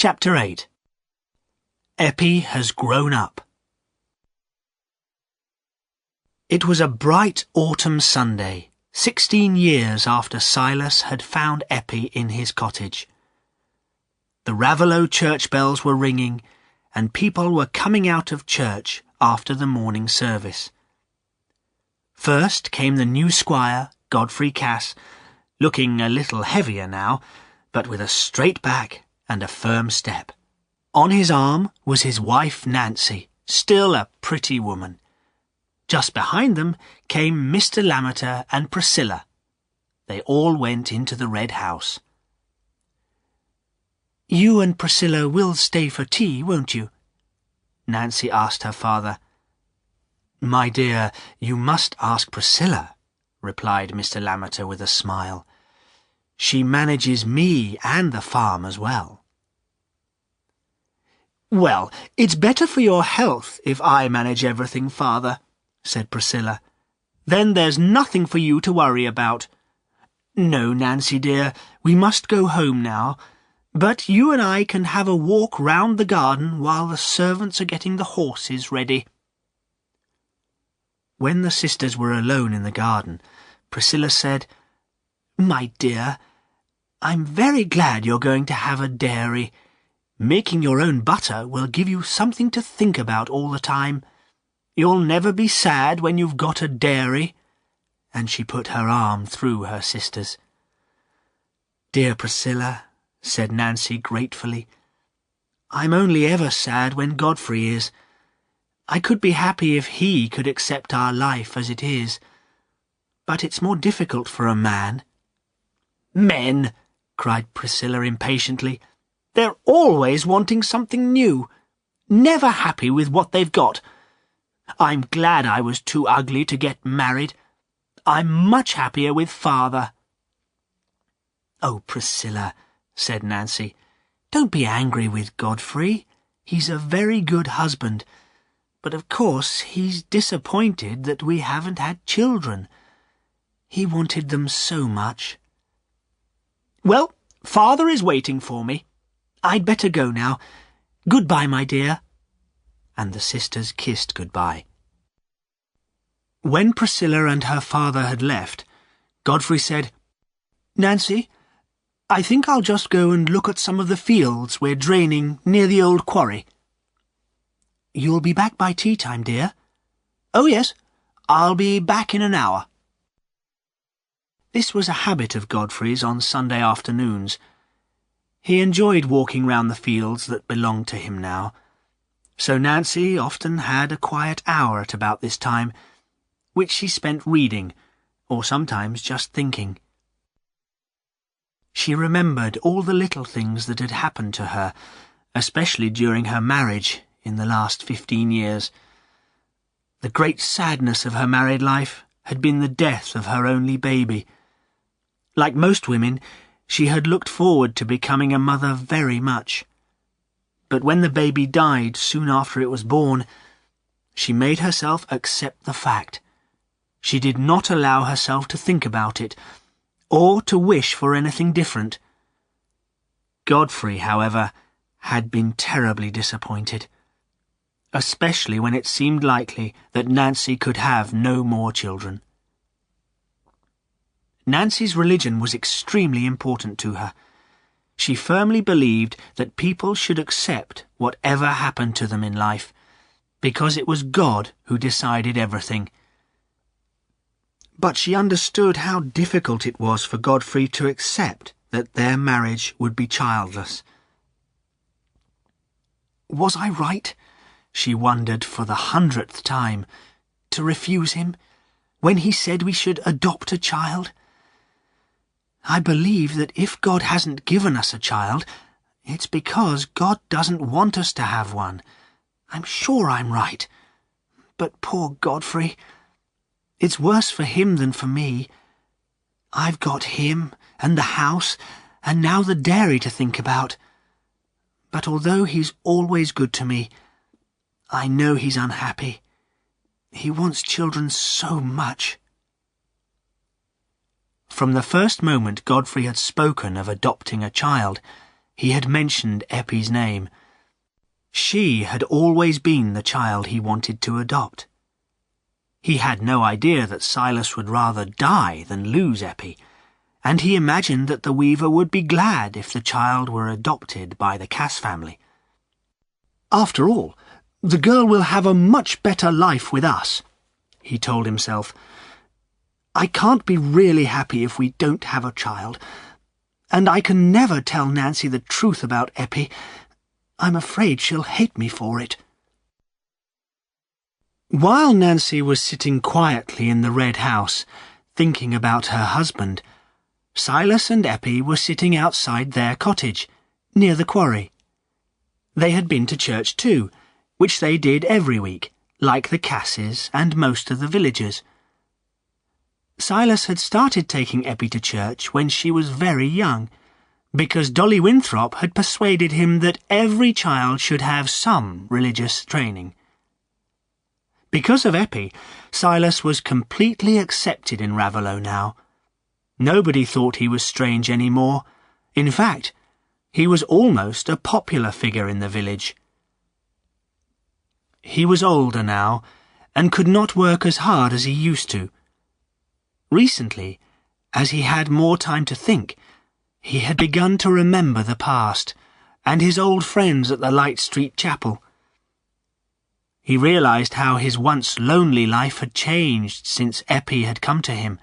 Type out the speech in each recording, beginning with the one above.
Chapter 8. Eppie has grown up. It was a bright autumn Sunday, 16 years after Silas had found Eppie in his cottage. The Raveloe church bells were ringing, and people were coming out of church after the morning service. First came the new squire, Godfrey Cass, looking a little heavier now, but with a straight back and a firm step. On his arm was his wife Nancy, still a pretty woman. Just behind them came Mr. Lammeter and Priscilla. They all went into the Red House. "You and Priscilla will stay for tea, won't you?" Nancy asked her father. "My dear, you must ask Priscilla," replied Mr. Lammeter with a smile. "She manages me and the farm as well." "Well, it's better for your health if I manage everything, father," said Priscilla. "Then there's nothing for you to worry about. No, Nancy dear, we must go home now, but you and I can have a walk round the garden while the servants are getting the horses ready." When the sisters were alone in the garden, Priscilla said, "My dear, I'm very glad you're going to have a dairy. Making your own butter will give you something to think about all the time. You'll never be sad when you've got a dairy." And she put her arm through her sister's. "Dear Priscilla," said Nancy gratefully, "I'm only ever sad when Godfrey is. I could be happy if he could accept our life as it is. But it's more difficult for a man." "Men!" cried Priscilla impatiently. "They're always wanting something new, never happy with what they've got. I'm glad I was too ugly to get married. I'm much happier with father." "Oh, Priscilla," said Nancy, "don't be angry with Godfrey. He's a very good husband, but of course he's disappointed that we haven't had children. He wanted them so much." "Well, father is waiting for me. I'd better go now. Goodbye, my dear." And the sisters kissed goodbye. When Priscilla and her father had left, Godfrey said, "Nancy, I think I'll just go and look at some of the fields we're draining near the old quarry." "You'll be back by tea time, dear?" "Oh, yes. I'll be back in an hour." This was a habit of Godfrey's on Sunday afternoons. He enjoyed walking round the fields that belonged to him now. So Nancy often had a quiet hour at about this time, which she spent reading, or sometimes just thinking. She remembered all the little things that had happened to her, especially during her marriage in the last 15 years. The great sadness of her married life had been the death of her only baby. Like most women, she had looked forward to becoming a mother very much. But when the baby died soon after it was born, she made herself accept the fact. She did not allow herself to think about it, or to wish for anything different. Godfrey, however, had been terribly disappointed, especially when it seemed likely that Nancy could have no more children. Nancy's religion was extremely important to her. She firmly believed that people should accept whatever happened to them in life, because it was God who decided everything. But she understood how difficult it was for Godfrey to accept that their marriage would be childless. Was I right, she wondered for the 100th time, to refuse him when he said we should adopt a child? I believe that if God hasn't given us a child, it's because God doesn't want us to have one. I'm sure I'm right. But poor Godfrey, it's worse for him than for me. I've got him and the house and now the dairy to think about. But although he's always good to me, I know he's unhappy. He wants children so much. From the first moment Godfrey had spoken of adopting a child, He had mentioned Eppie's name. She had always been the child he wanted to adopt. He had no idea that Silas would rather die than lose Eppie, and he imagined that the weaver would be glad if the child were adopted by the Cass family. "After all, the girl will have a much better life with us," he told himself. "I can't be really happy if we don't have a child, and I can never tell Nancy the truth about Eppie. I'm afraid she'll hate me for it." While Nancy was sitting quietly in the red house, thinking about her husband, Silas and Eppie were sitting outside their cottage, near the quarry. They had been to church too, which they did every week, like the Casses and most of the villagers. Silas had started taking Eppie to church when she was very young, because Dolly Winthrop had persuaded him that every child should have some religious training. Because of Eppie, Silas was completely accepted in Raveloe now. Nobody thought he was strange any more. In fact, he was almost a popular figure in the village. He was older now, and could not work as hard as he used to. Recently, as he had more time to think, he had begun to remember the past, and his old friends at the Light Street Chapel. He realized how his once lonely life had changed since Eppie had come to him.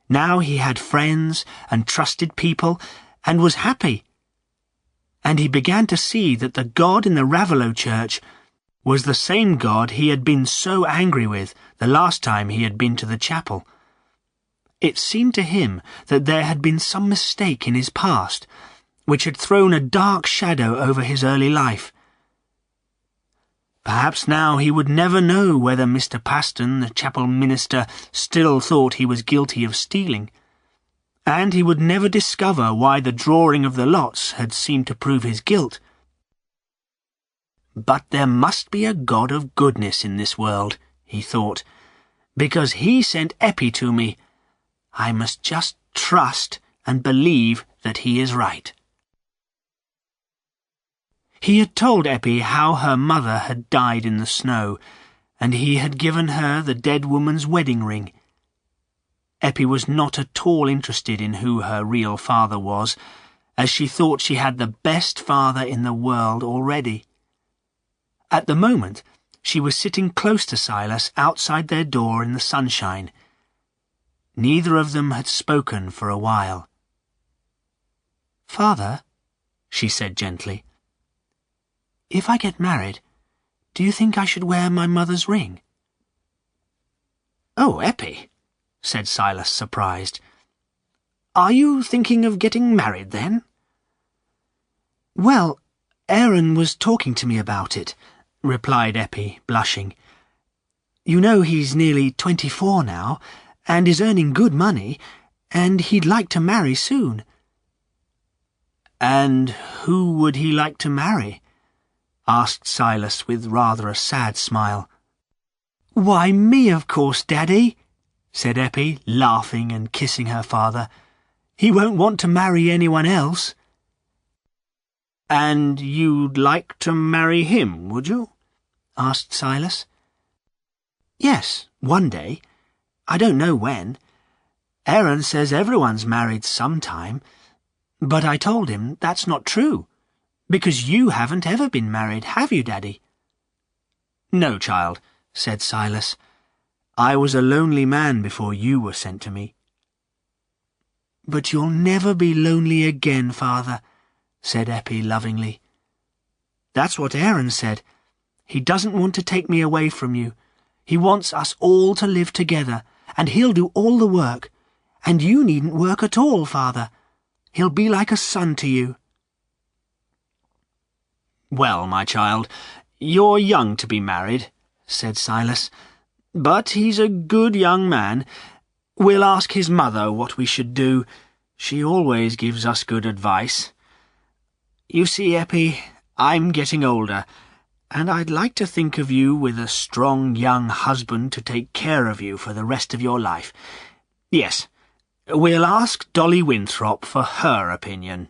Now he had friends and trusted people, and was happy. And he began to see that the God in the Raveloe church was the same God he had been so angry with the last time he had been to the chapel. It seemed to him that there had been some mistake in his past, which had thrown a dark shadow over his early life. Perhaps now he would never know whether Mr. Paston, the chapel minister, still thought he was guilty of stealing, and he would never discover why the drawing of the lots had seemed to prove his guilt. But there must be a God of goodness in this world, he thought, because he sent Eppie to me. I must just trust and believe that he is right. He had told Eppie how her mother had died in the snow, and he had given her the dead woman's wedding ring. Eppie was not at all interested in who her real father was, as she thought she had the best father in the world already. At the moment, she was sitting close to Silas outside their door in the sunshine. Neither of them had spoken for a while. "Father," she said gently, "if I get married, do you think I should wear my mother's ring?" "Oh, Eppie," said Silas, surprised. "Are you thinking of getting married, then?" "Well, Aaron was talking to me about it," replied Eppie, blushing. "You know he's nearly 24 now, and is earning good money, and he'd like to marry soon." "And who would he like to marry?" asked Silas with rather a sad smile. "Why, me, of course, Daddy," said Eppie, laughing and kissing her father. "He won't want to marry anyone else." "And you'd like to marry him, would you?" asked Silas. "Yes, one day. I don't know when. Aaron says everyone's married sometime, but I told him that's not true. Because you haven't ever been married, have you, Daddy?" "No, child," said Silas. "I was a lonely man before you were sent to me." "But you'll never be lonely again, Father," said Eppie lovingly. "That's what Aaron said. He doesn't want to take me away from you. He wants us all to live together, and he'll do all the work. And you needn't work at all, Father. He'll be like a son to you." "Well, my child, you're young to be married," said Silas. "But he's a good young man. We'll ask his mother what we should do. She always gives us good advice. You see, Eppie, I'm getting older, and I'd like to think of you with a strong young husband to take care of you for the rest of your life. Yes, we'll ask Dolly Winthrop for her opinion."